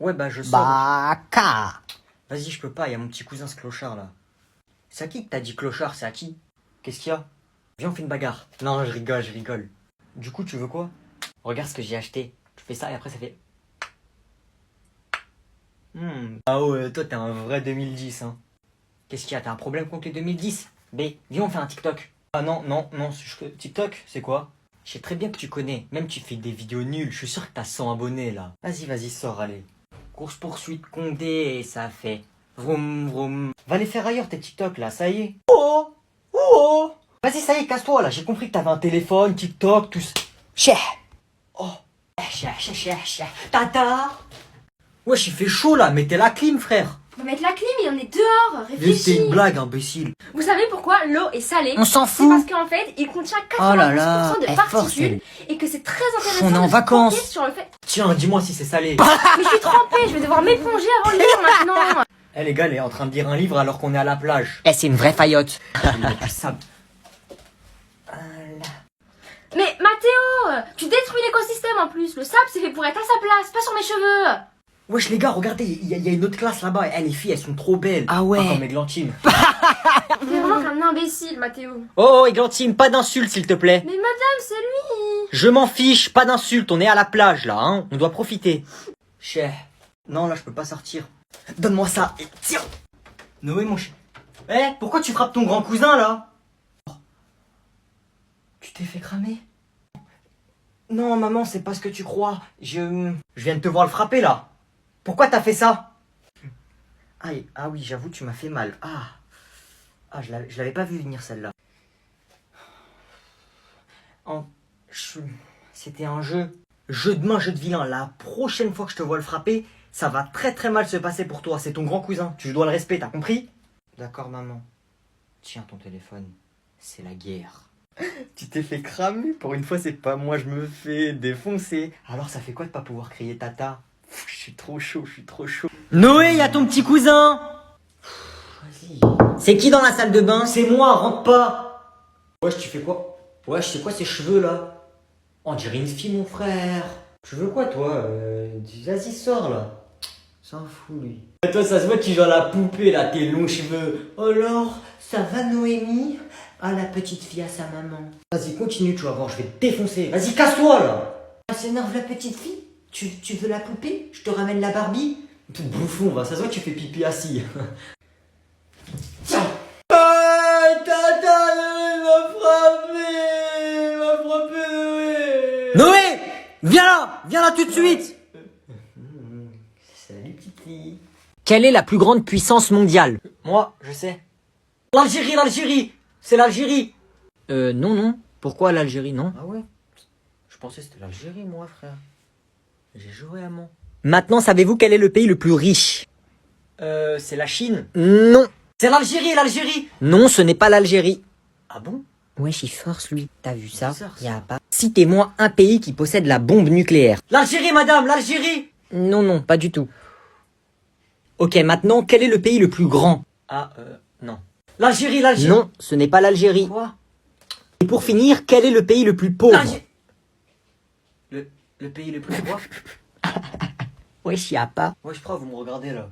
Ouais, bah je sors. Baka. Vas-y, je peux pas, y a mon petit cousin ce clochard là. C'est à qui que t'as dit clochard? C'est à qui? Qu'est-ce qu'il y a? Viens, on fait une bagarre. Non, je rigole, je rigole. Du coup, tu veux quoi? Regarde ce que j'ai acheté. Tu fais ça et après ça fait... Ah ouais, toi t'es un vrai 2010, hein. Qu'est-ce qu'il y a? T'as un problème contre les 2010? B, viens, on fait un TikTok. Ah non, non, non, TikTok, c'est quoi? Je sais très bien que tu connais. Même tu fais des vidéos nulles. Je suis sûr que t'as 100 abonnés là. Vas-y, vas-y, sors, allez. Course-poursuite Condé et ça fait... Vroom, vroom. Va les faire ailleurs tes TikTok là, ça y est. Oh! Oh! Vas-y, ça y est, casse-toi là. J'ai compris que t'avais un téléphone, TikTok, tout ça. Cheh. Oh! Tata! Wesh, il fait chaud là, mettez la clim, frère. On va mettre la clim et on est dehors, Mais réfléchis. c'est une blague, imbécile. Vous savez pourquoi l'eau est salée? On s'en C'est fout. parce qu'en fait, il contient 90% Oh là là, de elle force, particules elle. et que c'est très intéressant On est en de se vacances. pencher sur le fait. Tiens, dis-moi si c'est salé. Mais je suis trempée, je vais devoir m'éponger avant de lire maintenant. Eh les gars, elle est en train de lire un livre alors qu'on est à la plage. Eh, c'est une vraie faillotte. Il y a du sable. Mais Mathéo, tu détruis l'écosystème en plus. Le sable c'est fait pour être à sa place, pas sur mes cheveux. Wesh les gars, regardez, il y a une autre classe là-bas. Eh, les filles, elles sont trop belles. Ah ouais. Comme Églantine. On est vraiment qu'un imbécile, Mathéo. Oh, Églantine, pas d'insultes s'il te plaît. Mais madame, c'est lui. Je m'en fiche, pas d'insultes, on est à la plage là, hein. On doit profiter. Cher. Non, là, je peux pas sortir. Donne-moi ça et tiens. Noé, mon chien. Eh, pourquoi tu frappes ton grand cousin là? Tu t'es fait cramer? Non, maman, c'est pas ce que tu crois. Je viens de te voir le frapper là. Pourquoi t'as fait ça? Aïe, ah oui, j'avoue, tu m'as fait mal. Ah, je l'avais pas vu venir celle-là. C'était un jeu. Jeu de main, jeu de vilain. La prochaine fois que je te vois le frapper, ça va très très mal se passer pour toi. C'est ton grand cousin. Tu dois le respecter, t'as compris? D'accord, maman. Tiens ton téléphone. C'est la guerre. Tu t'es fait cramer. Pour une fois, c'est pas moi, je me fais défoncer. Alors, ça fait quoi de pas pouvoir crier tata? Je suis trop chaud, je suis trop chaud. Noé, y a ton petit cousin. Vas-y. C'est qui dans la salle de bain? C'est moi, rentre pas. Wesh, tu fais quoi? Wesh, c'est quoi ces cheveux là? On dirait une fille, mon frère. Tu veux quoi, toi? Vas-y, sors là. S'en fout, lui. Toi, ça se voit que tu joues à la poupée là, tes longs cheveux. Alors, ça va, Noémie? Ah, la petite fille à sa maman. Vas-y, continue, tu vas voir, je vais te défoncer. Vas-y, casse-toi là. Ça s'énerve la petite fille? Tu veux la poupée? Je te ramène la Barbie? Tout bouffon, va, ça se voit que tu fais pipi assis. Tiens. Tata, il m'a frappé, Noé! Viens là tout de suite! Salut, petite fille. Quelle est la plus grande puissance mondiale? Moi, je sais. L'Algérie! C'est l'Algérie! Non. Pourquoi l'Algérie, non? Ah ouais? Je pensais que c'était l'Algérie, moi, frère. J'ai joué à mon. Maintenant, savez-vous quel est le pays le plus riche? C'est la Chine. Non. C'est l'Algérie! Non, ce n'est pas l'Algérie. Ah bon? Wesh, il force lui. T'as vu ça? Bizarre, ça. Y a pas. Citez-moi un pays qui possède la bombe nucléaire. L'Algérie, madame, l'Algérie! Non, pas du tout. Ok, maintenant, quel est le pays le plus grand? Non. L'Algérie! Non, ce n'est pas l'Algérie. Quoi? Et pour finir, quel est le pays le plus pauvre? Le pays le plus quoi? Wesh, y a pas. Ouais, je crois, vous me regardez là.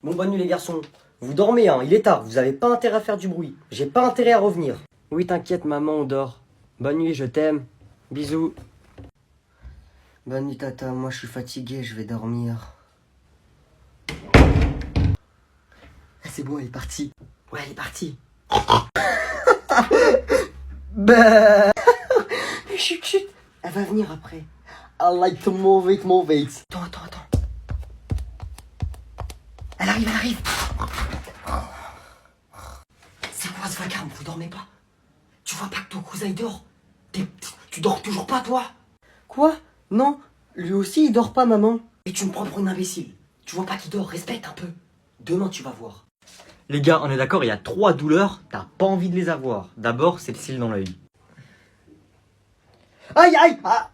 Bon, bonne nuit les garçons. Vous dormez, hein, il est tard, vous avez pas intérêt à faire du bruit. J'ai pas intérêt à revenir. Oui, t'inquiète, maman, on dort. Bonne nuit, je t'aime. Bisous. Bonne nuit, tata, moi je suis fatigué, je vais dormir. Ah, c'est bon, elle est partie. Ouais, elle est partie. Bah. Chut. Elle va venir après. I like to move it. Attends. Elle arrive. C'est quoi ce vacarme? Vous dormez pas? Tu vois pas que ton cousin il dort? Tu dors toujours pas, toi? Quoi? Non, lui aussi il dort pas, maman. Et tu me prends pour une imbécile. Tu vois pas qu'il dort? Respecte un peu. Demain tu vas voir. Les gars, on est d'accord, il y a 3 douleurs, t'as pas envie de les avoir. D'abord, c'est le cil dans l'œil. Aïe! Ah.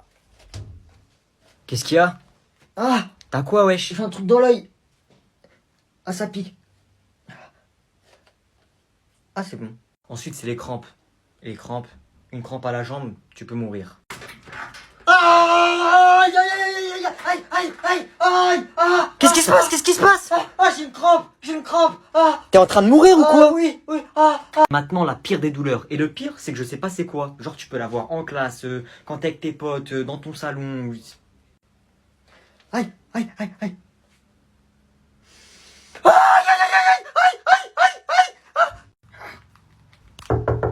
Qu'est-ce qu'il y a? Ah! T'as quoi, wesh? J'ai un truc dans l'œil. Ah, ça pique. Ah, c'est bon. Ensuite, c'est les crampes. Les crampes. Une crampe à la jambe, tu peux mourir. Ah! Aïe! Ah. Qu'est-ce qui se passe? Qu'est-ce qui se passe? J'ai une crampe. T'es en train de mourir ou quoi? Oui. Maintenant, la pire des douleurs. Et le pire, c'est que je sais pas c'est quoi. Genre, tu peux l'avoir en classe, quand t'es avec tes potes, dans ton salon. Aïe.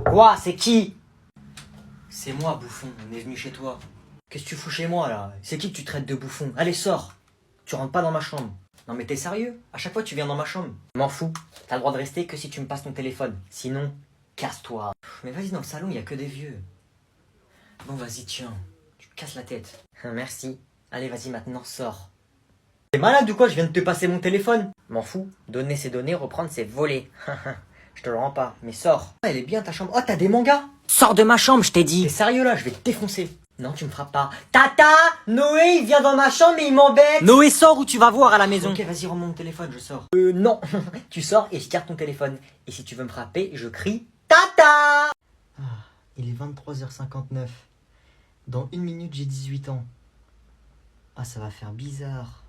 Quoi? C'est qui? C'est moi, bouffon. On est venu chez toi. Qu'est-ce que tu fous chez moi, là? C'est qui que tu traites de bouffon? Allez, sors. Tu rentres pas dans ma chambre. Non mais t'es sérieux? À chaque fois tu viens dans ma chambre. M'en fous. T'as le droit de rester que si tu me passes ton téléphone. Sinon, casse-toi. Mais vas-y, dans le salon, il y a que des vieux. Bon, vas-y, tiens. Tu me casses la tête. Merci. Allez, vas-y, maintenant, sors. T'es malade ou quoi? Je viens de te passer mon téléphone. M'en fous. Donner c'est donner, reprendre c'est voler. Je te le rends pas, mais sors. Elle est bien ta chambre. Oh, t'as des mangas? Sors de ma chambre, je t'ai dit. T'es sérieux là? Je vais te défoncer. Non, tu me frappes pas. Tata! Noé, il vient dans ma chambre et il m'embête! Noé, sors ou tu vas voir à la maison. Ok, vas-y, rends mon téléphone, je sors. Non. Tu sors et je garde ton téléphone. Et si tu veux me frapper, je crie Tata! Il est 23h59. Dans 1 minute, j'ai 18 ans. Ah, ça va faire bizarre.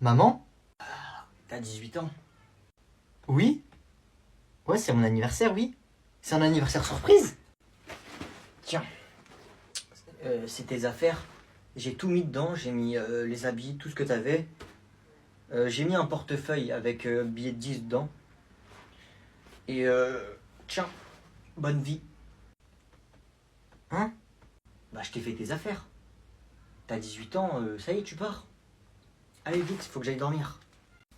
Maman? T'as 18 ans? Oui? Ouais, c'est mon anniversaire, oui. C'est un anniversaire surprise. Tiens. C'est tes affaires. J'ai tout mis dedans. J'ai mis les habits, tout ce que t'avais. J'ai mis un portefeuille avec billet de 10 dedans. Et tiens, bonne vie. Hein? Bah, je t'ai fait tes affaires. T'as 18 ans, ça y est, tu pars. Allez, vite, faut que j'aille dormir.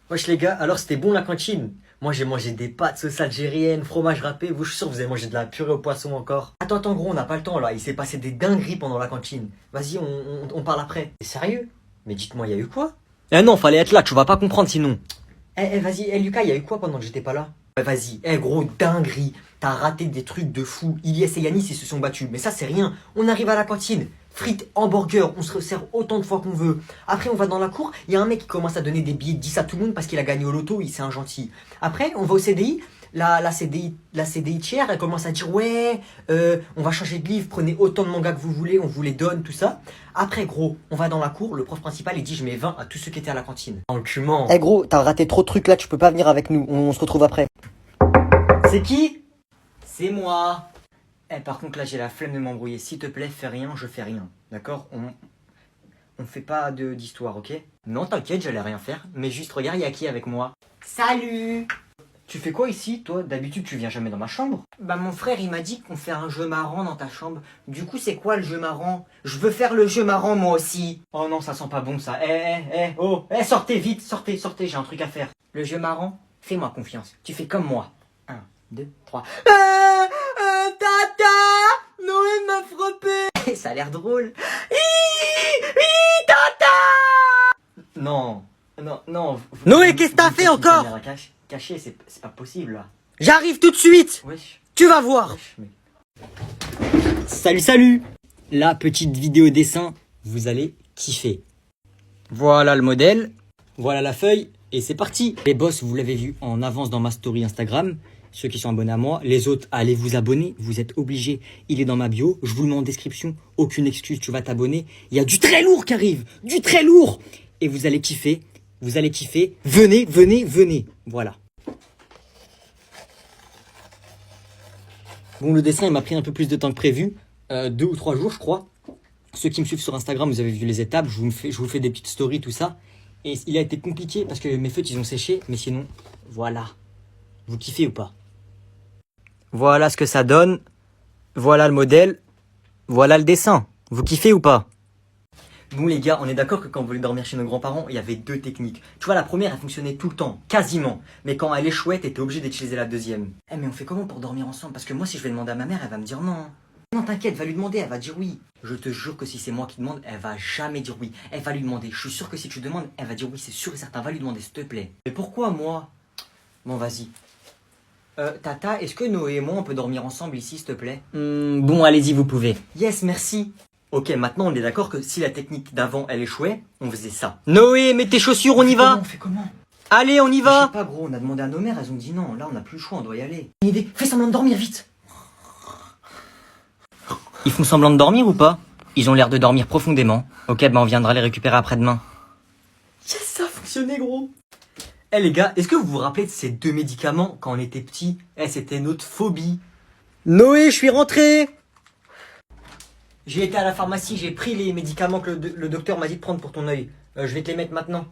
Wesh les gars, alors c'était bon la cantine? Moi j'ai mangé des pâtes, sauce algérienne, fromage râpé. Vous, je suis sûr que vous avez mangé de la purée au poisson encore. Attends, gros, on n'a pas le temps là. Il s'est passé des dingueries pendant la cantine. Vas-y, on parle après. T'es sérieux? Mais dites-moi, il y a eu quoi? Eh non, fallait être là, tu vas pas comprendre sinon. Vas-y, Lucas, il y a eu quoi pendant que j'étais pas là? Vas-y, gros, dinguerie. T'as raté des trucs de fou. Ilyes et Yanis, ils se sont battus. Mais ça, c'est rien. On arrive à la cantine. Frites, hamburger, on se resserre autant de fois qu'on veut. Après, on va dans la cour, il y a un mec qui commence à donner des billets de 10 à tout le monde parce qu'il a gagné au loto, c'est un gentil. Après, on va au CDI, la CDI tiers, elle commence à dire ouais, on va changer de livre, prenez autant de mangas que vous voulez, on vous les donne, tout ça. Après, gros, on va dans la cour, le prof principal, il dit je mets 20 à tous ceux qui étaient à la cantine. Enculement. Gros, t'as raté trop de trucs là, tu peux pas venir avec nous, on se retrouve après. C'est qui? C'est moi. Par contre, là, j'ai la flemme de m'embrouiller. S'il te plaît, fais rien, je fais rien. D'accord? On fait pas d'histoire, ok? Non, t'inquiète, j'allais rien faire. Mais juste, regarde, il y a qui avec moi? Salut! Tu fais quoi ici, toi? D'habitude, tu viens jamais dans ma chambre. Bah, mon frère, il m'a dit qu'on fait un jeu marrant dans ta chambre. Du coup, c'est quoi le jeu marrant? Je veux faire le jeu marrant, moi aussi. Oh non, ça sent pas bon, ça. Sortez vite, sortez, j'ai un truc à faire. Le jeu marrant? Fais-moi confiance. Tu fais comme moi. 1, 2, 3. Tata! Noé m'a frappé! Ça a l'air drôle. Tata! Non. Noé, qu'est-ce que t'as fait encore? Caché, c'est pas possible là. J'arrive tout de suite. Wesh. Tu vas voir. Mais... Salut. La petite vidéo dessin, vous allez kiffer. Voilà le modèle, voilà la feuille, et c'est parti. Les boss, vous l'avez vu en avance dans ma story Instagram. Ceux qui sont abonnés à moi, les autres, allez vous abonner, vous êtes obligés. Il est dans ma bio, je vous le mets en description. Aucune excuse, tu vas t'abonner. Il y a du très lourd qui arrive, du très lourd. Et vous allez kiffer, Venez. Voilà. Bon, le dessin, il m'a pris un peu plus de temps que prévu. 2 ou 3 jours, je crois. Ceux qui me suivent sur Instagram, vous avez vu les étapes. Je vous fais des petites stories, tout ça. Et il a été compliqué parce que mes feutres, ils ont séché. Mais sinon, voilà. Vous kiffez ou pas? Voilà ce que ça donne. Voilà le modèle. Voilà le dessin. Vous kiffez ou pas? Bon les gars, on est d'accord que quand on voulait dormir chez nos grands-parents, il y avait 2 techniques. Tu vois, la première, elle fonctionnait tout le temps, quasiment. Mais quand elle échouait, t'étais obligé d'utiliser la deuxième. Mais on fait comment pour dormir ensemble? Parce que moi, si je vais demander à ma mère, elle va me dire non. Non, t'inquiète, va lui demander, elle va dire oui. Je te jure que si c'est moi qui demande, elle va jamais dire oui. Elle va lui demander. Je suis sûr que si tu demandes, elle va dire oui, c'est sûr et certain. Va lui demander, s'il te plaît. Mais pourquoi moi? Bon, vas-y. Tata, est-ce que Noé et moi, on peut dormir ensemble ici, s'il te plaît? Bon, allez-y, vous pouvez. Yes, merci. Ok, maintenant on est d'accord que si la technique d'avant elle échouait, on faisait ça. Noé, mets tes chaussures, on y va. On fait comment? Allez, on y Je va. sais pas, gros, on a demandé à nos mères, elles ont dit non. Là, on n'a plus le choix, on doit y aller. Une idée, fais semblant de dormir vite. Ils font semblant de dormir ou pas? Ils ont l'air de dormir profondément. Ok, on viendra les récupérer après-demain. Yes, ça a fonctionné, gros. Eh les gars, est-ce que vous vous rappelez de ces 2 médicaments quand on était petits? C'était notre phobie. Noé, je suis rentré. J'ai été à la pharmacie, j'ai pris les médicaments que le docteur m'a dit de prendre pour ton œil. Je vais te les mettre maintenant.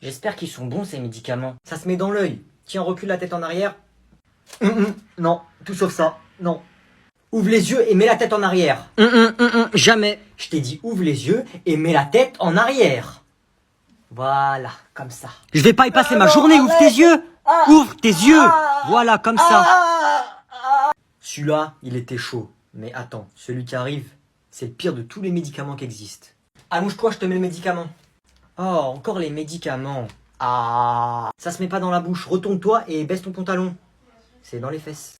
J'espère qu'ils sont bons ces médicaments. Ça se met dans l'œil. Tiens, recule la tête en arrière. Non, tout sauf ça. Non. Ouvre les yeux et mets la tête en arrière. Jamais. Je t'ai dit ouvre les yeux et mets la tête en arrière. Voilà, comme ça. Je vais pas y passer ma journée, ouvre tes yeux. Ouvre tes yeux. Voilà, comme ça. Celui-là, il était chaud. Mais attends, celui qui arrive, c'est le pire de tous les médicaments qui existent. Allonge-toi, je te mets le médicament. Oh, encore les médicaments. Ah, ça se met pas dans la bouche. Retourne-toi et baisse ton pantalon. C'est dans les fesses.